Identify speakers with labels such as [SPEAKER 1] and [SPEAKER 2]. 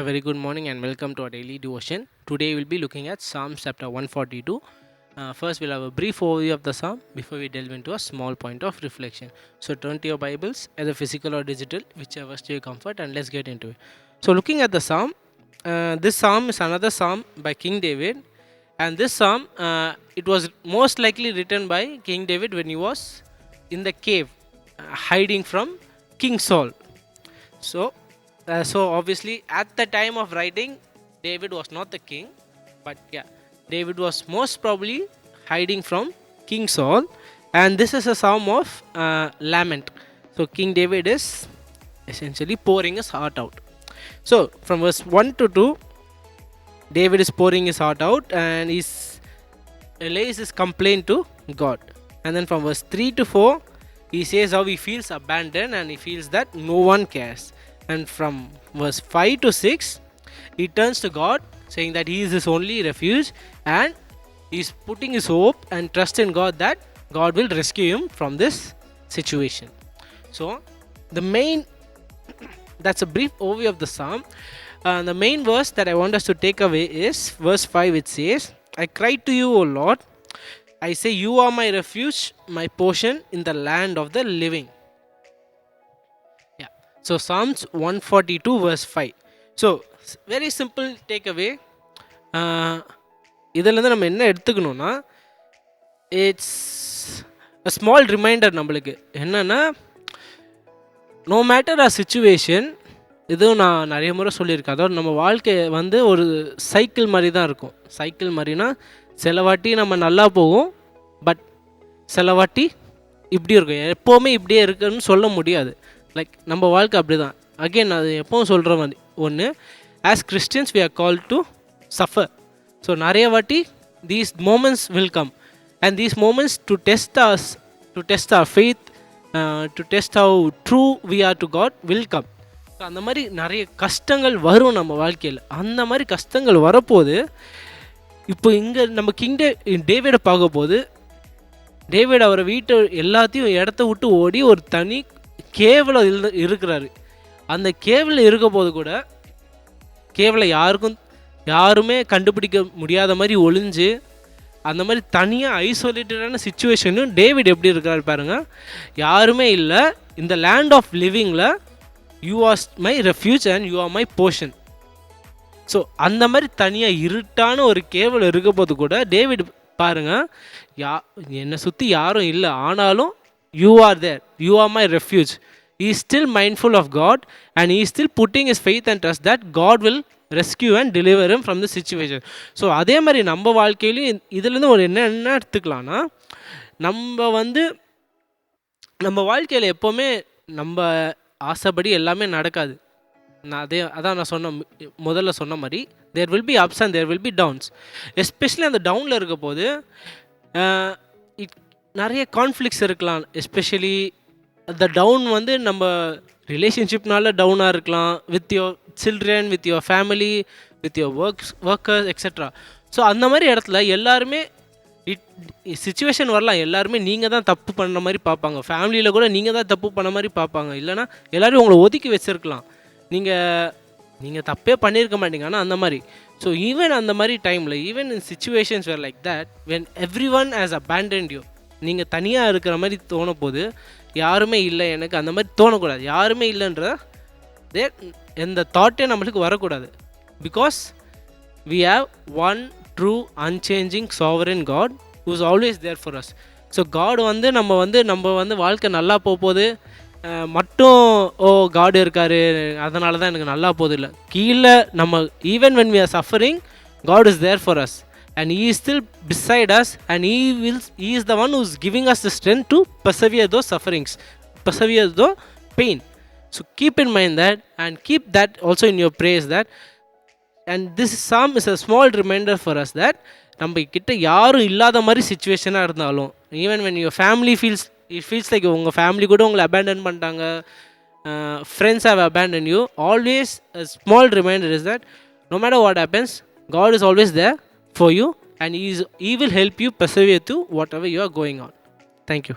[SPEAKER 1] A very good morning and welcome to our daily devotion. Today we'll be looking at Psalms chapter 142. First, we'll have a brief overview of the psalm before we delve into a small point of reflection. So, turn to your Bibles, either physical or digital, whichever to your comfort, and let's get into it. So, looking at the psalm, this psalm is another psalm by King David, and this psalm it was most likely written by King David when he was in the cave, hiding from King Saul. So obviously at the time of writing, David was not the king, but yeah, David was most probably hiding from King Saul, and this is a psalm of lament. So King David is essentially pouring his heart out. So from verse 1 to 2, David is pouring his heart out and he lays his complaint to God. And then from verse 3 to 4, he says how he feels abandoned and he feels that no one cares. And from verse 5 to 6, he turns to God, saying that he is his only refuge and he's putting his hope and trust in God that God will rescue him from this situation. So, that's a brief overview of the psalm. The main verse that I want us to take away is verse 5, which says, I cry to you, O Lord. I say, you are my refuge, my portion in the land of the living. So Psalms 142 verse 5. So very simple takeaway. இதிலேருந்து நம்ம என்ன எடுத்துக்கணும்னா, it's a small reminder நம்மளுக்கு என்னென்னா, no matter a situation, இதுவும் நான் நிறைய முறை சொல்லியிருக்கேன். அதாவது நம்ம வாழ்க்கை ஒரு சைக்கிள் மாதிரி தான் இருக்கும். சைக்கிள் மாதிரினா சில வாட்டி நம்ம நல்லா போகும், பட் சில வாட்டி இப்படி இருக்கும். எப்போவுமே இப்படியே இருக்குன்னு சொல்ல முடியாது. லைக் நம்ம வாழ்க்கை அப்படி தான். அகெயின் அது எப்பவும் சொல்கிற மாதிரி ஒன்று, as Christians we are call to suffer. So நிறைய வாட்டி these moments will come and these moments to test our faith, to test how true we are to God will come. So அந்த மாதிரி நிறைய கஷ்டங்கள் வரும் நம்ம வாழ்க்கையில். அந்த மாதிரி கஷ்டங்கள் வரப்போது இப்போ இங்கே நம்ம டேவிடை பார்க்க போது, டேவிட் அவரை வீட்டை எல்லாத்தையும் இடத்த விட்டு ஓடி ஒரு தனி கேவில் இருக்கிறாரு. அந்த கேவில் இருக்க போது கூட கேவில் யாருமே கண்டுபிடிக்க முடியாத மாதிரி ஒளிஞ்சு அந்த மாதிரி தனியாக ஐசோலேட்டடான சுச்சுவேஷனும் டேவிட் எப்படி இருக்கிறாரு பாருங்கள். யாருமே இல்லை, இந்த லேண்ட் ஆஃப் லிவிங்கில் you are my refuge and you are my portion. So அந்த மாதிரி தனியாக இருட்டான ஒரு கேவில் இருக்க போது கூட டேவிட் பாருங்கள், என்னை சுற்றி யாரும் இல்லை, ஆனாலும் you are there, you are my refuge. He is still mindful of God and he is still putting his faith and trust that God will rescue and deliver him from the situation. So அதே மாதிரி நம்ம வாழ்க்கையிலையும் இதுலேருந்து ஒரு என்ன எடுத்துக்கலாம்னா, நம்ம வாழ்க்கையில் எப்போவுமே நம்ம ஆசைப்படி எல்லாமே நடக்காது. நான் முதல்ல சொன்ன மாதிரி there will be ups and there will be downs. Especially அந்த டவுனில் இருக்க போது நிறைய கான்ஃப்ளிக்ஸ் இருக்கலாம். எஸ்பெஷலி அந்த டவுன் நம்ம ரிலேஷன்ஷிப்னால டவுனாக இருக்கலாம், with your children, with your family, with your workers etcetera. So அந்த மாதிரி இடத்துல எல்லாருமே சுச்சுவேஷன் வரலாம். எல்லாருமே நீங்கள் தான் தப்பு பண்ணுற மாதிரி பார்ப்பாங்க. ஃபேமிலியில் கூட நீங்கள் தான் தப்பு பண்ண மாதிரி பார்ப்பாங்க. இல்லைனா எல்லோரும் உங்களை ஒதுக்கி வச்சுருக்கலாம். நீங்கள் தப்பே பண்ணியிருக்க மாட்டீங்க. ஆனால் அந்த மாதிரி ஸோ ஈவன் அந்த மாதிரி டைமில், even in situations where like that, when everyone has abandoned you, நீங்கள் தனியாக இருக்கிற மாதிரி தோண போது, யாருமே இல்லை எனக்கு அந்த மாதிரி தோணக்கூடாது. யாருமே இல்லைன்ற எந்த தாட்டே நம்மளுக்கு வரக்கூடாது. Because we have one true unchanging sovereign God who is always there for us. So God நம்ம வாழ்க்கை நல்லா போகுது மட்டும், காட் இருக்கார் அதனால தான் எனக்கு நல்லா போகுது இல்லை. கீழே நம்ம even when we are suffering, God is there for us and he is still beside us and he is the one who is giving us the strength to persevere those sufferings, persevere the pain. So keep in mind that and keep that also in your prayers, that and this psalm is a small reminder for us that நம்ம கிட்ட யாரும் இல்லாத மாதிரி சிச்சுவேஷனாக இருந்தாலும், even when your family feels like உங்கள் family கூட உங்களை abandon பண்ணிட்டாங்க, friends have abandoned you, always a small reminder is that no matter what happens, God is always there for you and he will help you persevere through whatever you are going on. Thank you.